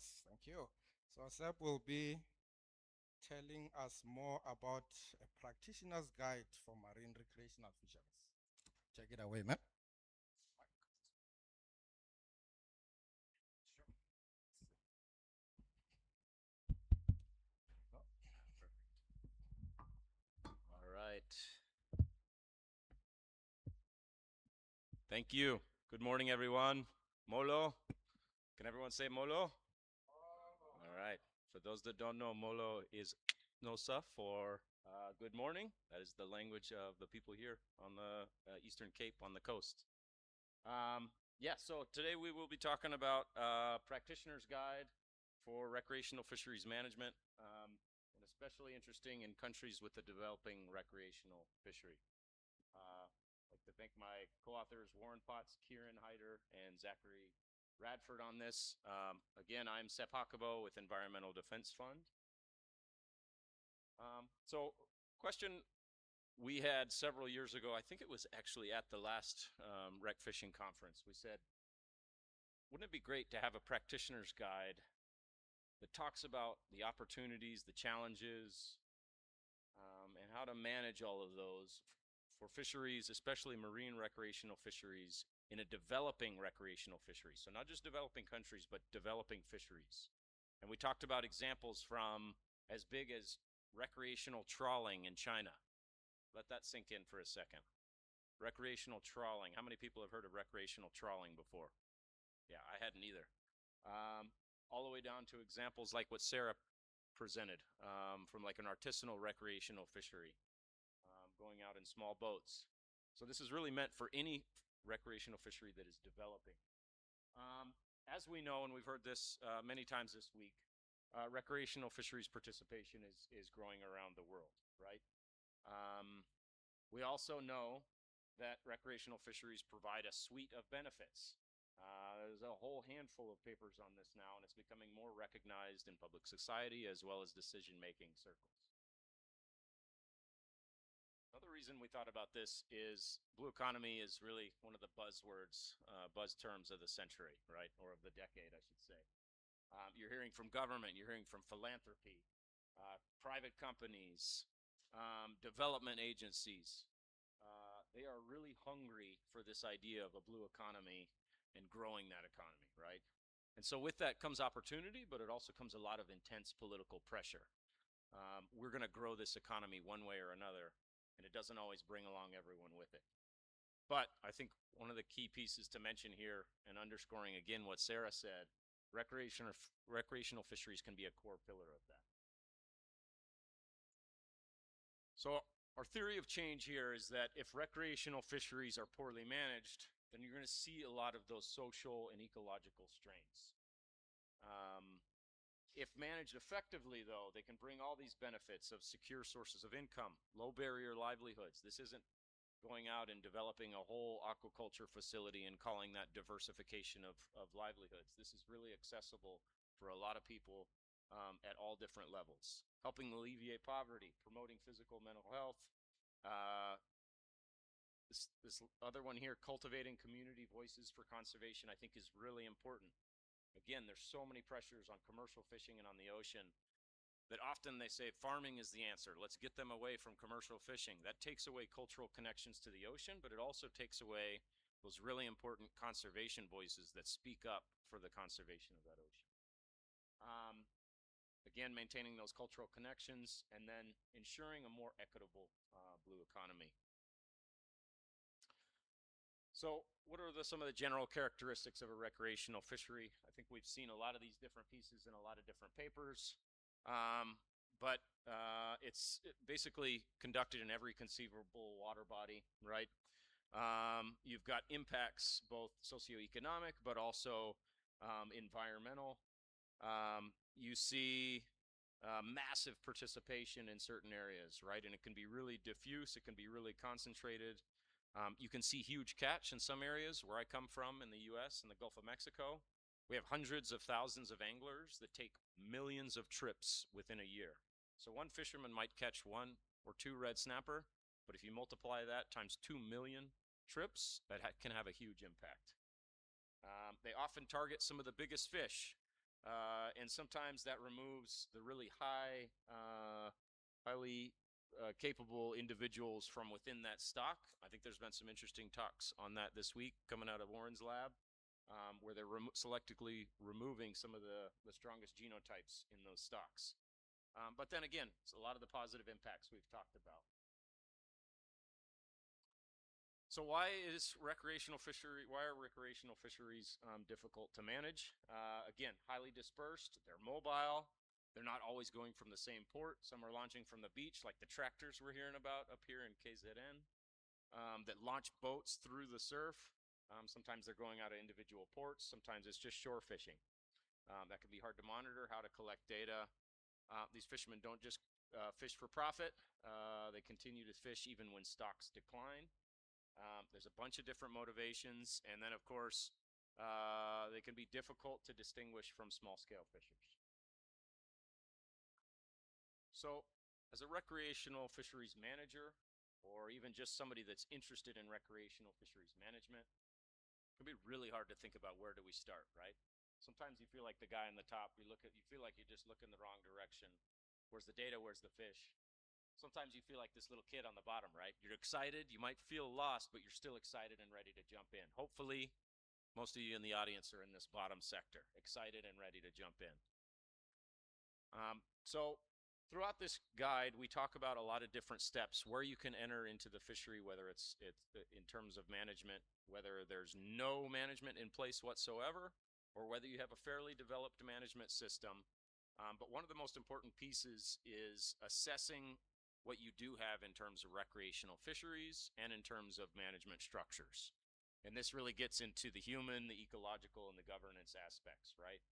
Yes, thank you. So Sepp will be telling us more about a practitioner's guide for marine recreational fisheries. Take it away, man. All right. Thank you. Good morning, everyone. Molo. Can everyone say Molo? All right. For those that don't know, Molo is Nosa for good morning. That is the language of the people here on the Eastern Cape on the coast. Yeah, so today we will be talking about practitioner's guide for recreational fisheries management, and especially interesting in countries with a developing recreational fishery. I'd like to thank my co-authors Warren Potts, Kieran Hyder, and Zachary Radford on this. Again, I'm Sepp Haukebo with Environmental Defense Fund. So question we had several years ago, I think it was actually at the last rec fishing conference, we said, wouldn't it be great to have a practitioner's guide that talks about the opportunities, the challenges, and how to manage all of those for fisheries, especially marine recreational fisheries, in a developing recreational fishery. So not just developing countries, but developing fisheries. And we talked about examples from as big as recreational trawling in China. Let that sink in for a second. Recreational trawling. How many people have heard of recreational trawling before? Yeah, I hadn't either. All the way down to examples like what Sarah presented from like an artisanal recreational fishery, going out in small boats. So this is really meant for any recreational fishery that is developing. As we know, and we've heard this many times this week, recreational fisheries participation is growing around the world, right? We also know that recreational fisheries provide a suite of benefits. There's a whole handful of papers on this now, and it's becoming more recognized in public society as well as decision-making circles. Another reason we thought about this is blue economy is really one of the buzzwords, buzz terms of the century, right? Or of the decade, I should say. You're hearing from government, you're hearing from philanthropy, private companies, development agencies. They are really hungry for this idea of a blue economy and growing that economy, right? And so with that comes opportunity, but it also comes a lot of intense political pressure. We're going to grow this economy one way or another, and it doesn't always bring along everyone with it. But I think one of the key pieces to mention here, and underscoring again what Sarah said, recreational fisheries can be a core pillar of that. So our theory of change here is that if recreational fisheries are poorly managed, then you're going to see a lot of those social and ecological strains. If managed effectively, though, they can bring all these benefits of secure sources of income, low barrier livelihoods. This isn't going out and developing a whole aquaculture facility and calling that diversification of livelihoods. This is really accessible for a lot of people at all different levels. Helping alleviate poverty, promoting physical and mental health. This other one here, cultivating community voices for conservation, I think is really important. Again, there's so many pressures on commercial fishing and on the ocean that often they say farming is the answer. Let's get them away from commercial fishing. That takes away cultural connections to the ocean, but it also takes away those really important conservation voices that speak up for the conservation of that ocean. Again, maintaining those cultural connections and then ensuring a more equitable blue economy. So what are some of the general characteristics of a recreational fishery? I think we've seen a lot of these different pieces in a lot of different papers, but it's basically conducted in every conceivable water body, right? You've got impacts, both socioeconomic, but also environmental. You see massive participation in certain areas, right? And it can be really diffuse, it can be really concentrated. You can see huge catch in some areas where I come from in the US, in the Gulf of Mexico. We have hundreds of thousands of anglers that take millions of trips within a year. So one fisherman might catch 1 or 2 red snapper, but if you multiply that times 2 million trips, that can have a huge impact. They often target some of the biggest fish. and sometimes that removes the really highly capable individuals from within that stock. I think there's been some interesting talks on that this week coming out of Warren's lab, where they're selectively removing some of the strongest genotypes in those stocks. But then again, it's a lot of the positive impacts we've talked about. So why are recreational fisheries difficult to manage? Again, highly dispersed, they're mobile, they're not always going from the same port. Some are launching from the beach, like the tractors we're hearing about up here in KZN, that launch boats through the surf. Sometimes they're going out of individual ports, sometimes it's just shore fishing. That can be hard to monitor, how to collect data. These fishermen don't just fish for profit, they continue to fish even when stocks decline. There's a bunch of different motivations, and then of course they can be difficult to distinguish from small-scale fishers. So as a recreational fisheries manager, or even just somebody that's interested in recreational fisheries management, it can be really hard to think about where do we start, right? Sometimes you feel like the guy on the top, you feel like you just look in the wrong direction. Where's the data, where's the fish? Sometimes you feel like this little kid on the bottom, right? You're excited, you might feel lost, but you're still excited and ready to jump in. Hopefully, most of you in the audience are in this bottom sector, excited and ready to jump in. So throughout this guide, we talk about a lot of different steps where you can enter into the fishery, whether it's in terms of management, whether there's no management in place whatsoever, or whether you have a fairly developed management system. But one of the most important pieces is assessing what you do have in terms of recreational fisheries and in terms of management structures. And this really gets into the human, the ecological, and the governance aspects, right?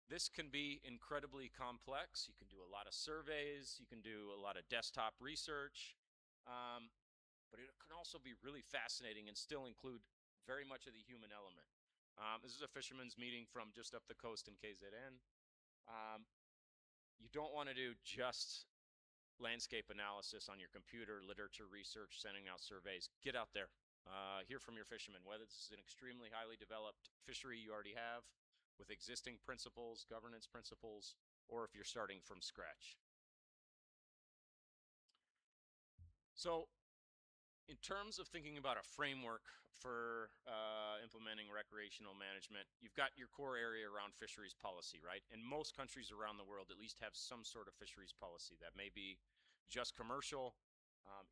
This can be incredibly complex. You can do a lot of surveys, you can do a lot of desktop research, but it can also be really fascinating and still include very much of the human element. This is a fisherman's meeting from just up the coast in KZN. You don't want to do just landscape analysis on your computer, literature research, sending out surveys. Get out there. Hear from your fishermen, whether this is an extremely highly developed fishery you already have with existing principles, governance principles, or if you're starting from scratch. So in terms of thinking about a framework for implementing recreational management, you've got your core area around fisheries policy, right? And most countries around the world at least have some sort of fisheries policy. That may be just commercial,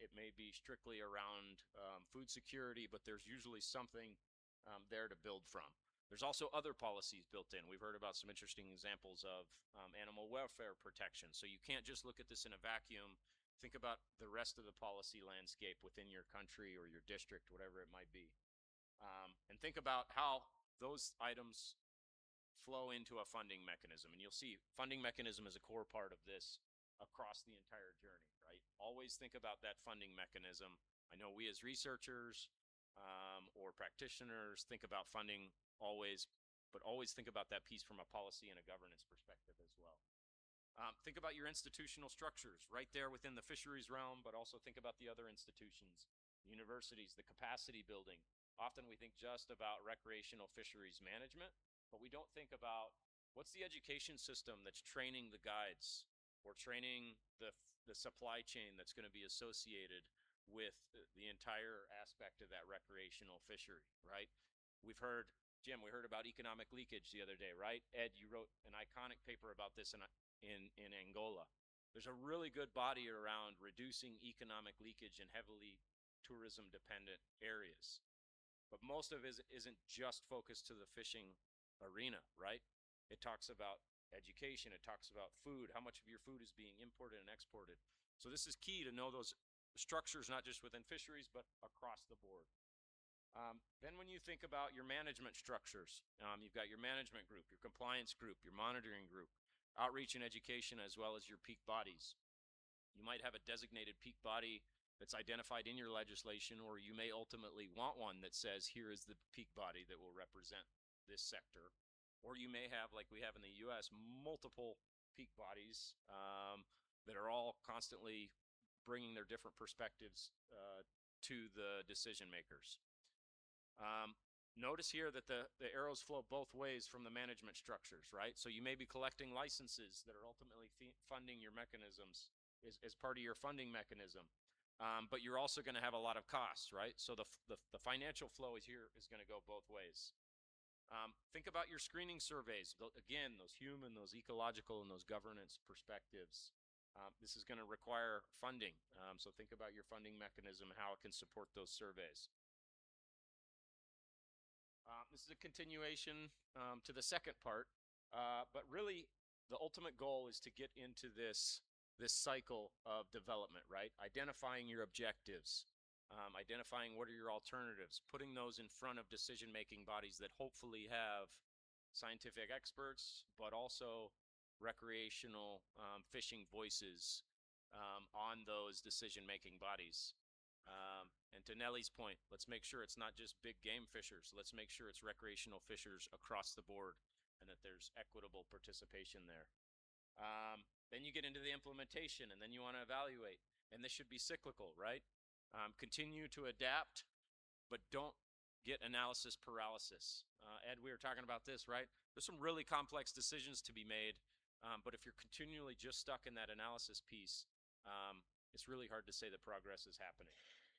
it may be strictly around food security, but there's usually something there to build from. There's also other policies built in. We've heard about some interesting examples of animal welfare protection. So you can't just look at this in a vacuum. Think about the rest of the policy landscape within your country or your district, whatever it might be. And think about how those items flow into a funding mechanism. And you'll see funding mechanism is a core part of this across the entire journey, right? Always think about that funding mechanism. I know we as researchers or practitioners think about funding always, but always think about that piece from a policy and a governance perspective as well. Think about your institutional structures right there within the fisheries realm, but also think about the other institutions, universities, the capacity building. Often we think just about recreational fisheries management, but we don't think about what's the education system that's training the guides or training the supply chain that's going to be associated with the entire aspect of that recreational fishery, right? We've heard, Jim, we heard about economic leakage the other day, right? Ed, you wrote an iconic paper about this in Angola. There's a really good body around reducing economic leakage in heavily tourism-dependent areas. But most of it isn't just focused to the fishing arena, right? It talks about education, it talks about food, how much of your food is being imported and exported. So this is key to know those structures, not just within fisheries, but across the board. Then when you think about your management structures, you've got your management group, your compliance group, your monitoring group, outreach and education, as well as your peak bodies. You might have a designated peak body that's identified in your legislation, or you may ultimately want one that says, here is the peak body that will represent this sector. Or you may have, like we have in the US, multiple peak bodies that are all constantly bringing their different perspectives to the decision makers. Notice here that the arrows flow both ways from the management structures, right? So you may be collecting licenses that are ultimately funding your mechanisms as part of your funding mechanism. But you're also going to have a lot of costs, right? So the financial flow is going to go both ways. Think about your screening surveys. Again, those human, those ecological, and those governance perspectives. This is going to require funding. So think about your funding mechanism and how it can support those surveys. This is a continuation to the second part, but really the ultimate goal is to get into this cycle of development, right? Identifying your objectives, identifying what are your alternatives, putting those in front of decision-making bodies that hopefully have scientific experts, but also recreational fishing voices on those decision-making bodies. And to Nellie's point, let's make sure it's not just big game fishers. Let's make sure it's recreational fishers across the board and that there's equitable participation there. Then you get into the implementation, and then you want to evaluate. And this should be cyclical, right? Continue to adapt, but don't get analysis paralysis. Ed, we were talking about this, right? There's some really complex decisions to be made, but if you're continually just stuck in that analysis piece, it's really hard to say that progress is happening.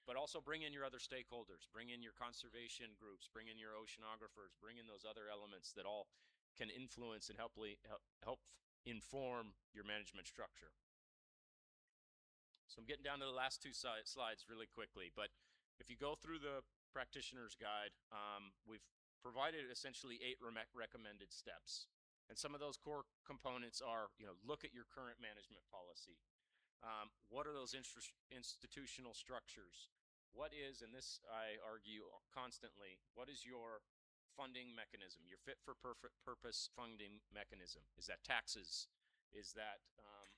But also bring in your other stakeholders, bring in your conservation groups, bring in your oceanographers, bring in those other elements that all can influence and help inform your management structure. So I'm getting down to the last two slides really quickly, but if you go through the practitioner's guide, we've provided essentially 8 recommended steps. And some of those core components are, look at your current management policy. What are those institutional structures? What is, and this I argue constantly, what is your funding mechanism, your fit-for-purpose funding mechanism? Is that taxes? Is that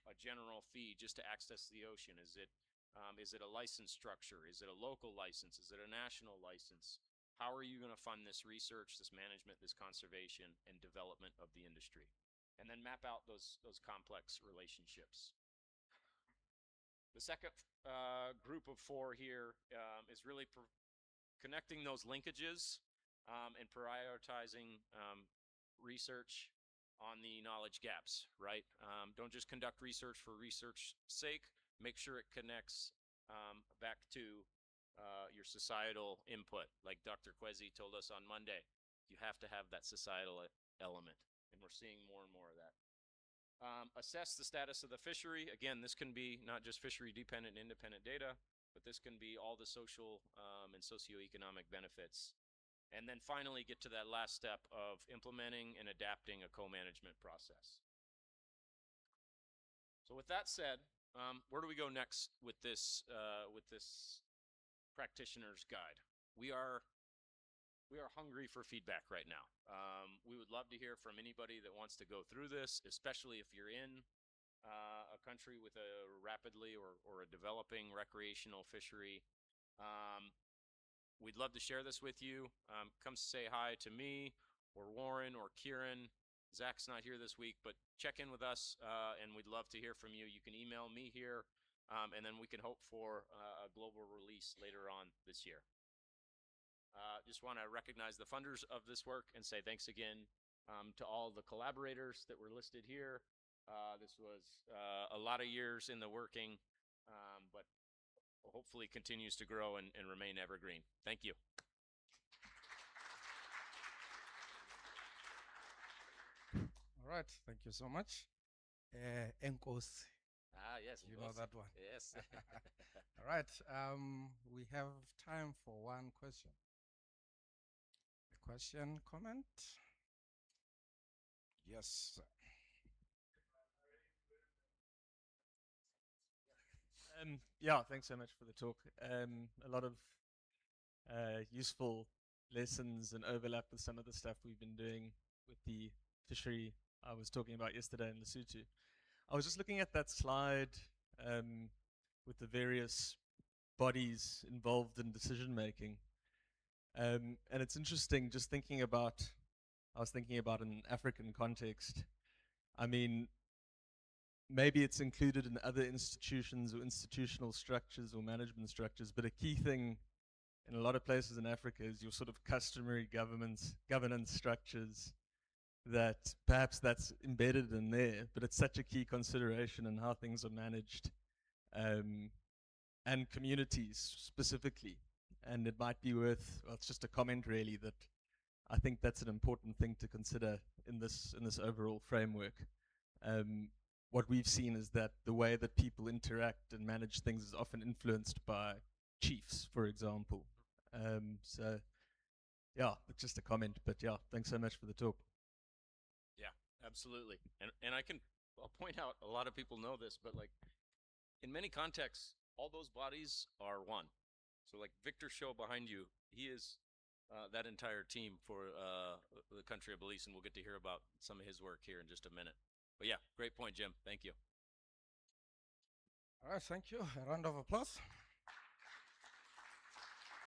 a general fee just to access the ocean? Is it a license structure? Is it a local license? Is it a national license? How are you going to fund this research, this management, this conservation, and development of the industry? And then map out those complex relationships. The second group of 4 here is really connecting those linkages and prioritizing research on the knowledge gaps, right? Don't just conduct research for research's sake. Make sure it connects back to your societal input. Like Dr. Kwesi told us on Monday, you have to have that societal element, and we're seeing more and more of that. Assess the status of the fishery. Again, this can be not just fishery-dependent and independent data, but this can be all the social and socio-economic benefits. And then finally get to that last step of implementing and adapting a co-management process. So with that said, where do we go next with this practitioner's guide? We are hungry for feedback right now. We would love to hear from anybody that wants to go through this, especially if you're in a country with a rapidly or a developing recreational fishery. We'd love to share this with you. Come say hi to me or Warren or Kieran. Zach's not here this week, but check in with us, and we'd love to hear from you. You can email me here, and then we can hope for a global release later on this year. Just want to recognize the funders of this work and say thanks again to all the collaborators that were listed here. This was a lot of years in the working, but hopefully continues to grow and remain evergreen. Thank you. All right, thank you so much. Enkos. Yes. You know that one. Yes. All right, we have time for one question. A question, comment? Yes. Yeah, thanks so much for the talk. A lot of useful lessons and overlap with some of the stuff we've been doing with the fishery I was talking about yesterday in Lesotho. I was just looking at that slide with the various bodies involved in decision making. And it's interesting just thinking about, I was thinking about an African context. I mean, maybe it's included in other institutions or institutional structures or management structures, but a key thing in a lot of places in Africa is your sort of customary governance structures that perhaps that's embedded in there, but it's such a key consideration in how things are managed, and communities specifically. And it might be worth, well, it's just a comment really, that I think that's an important thing to consider in this overall framework. What we've seen is that the way that people interact and manage things is often influenced by chiefs, for example. So, yeah, it's just a comment, but yeah, thanks so much for the talk. Yeah, absolutely. And I'll point out, a lot of people know this, but like in many contexts, all those bodies are one. So like Victor's show behind you, he is that entire team for the country of Belize, and we'll get to hear about some of his work here in just a minute. But yeah, great point, Jim. Thank you. All right, thank you. A round of applause.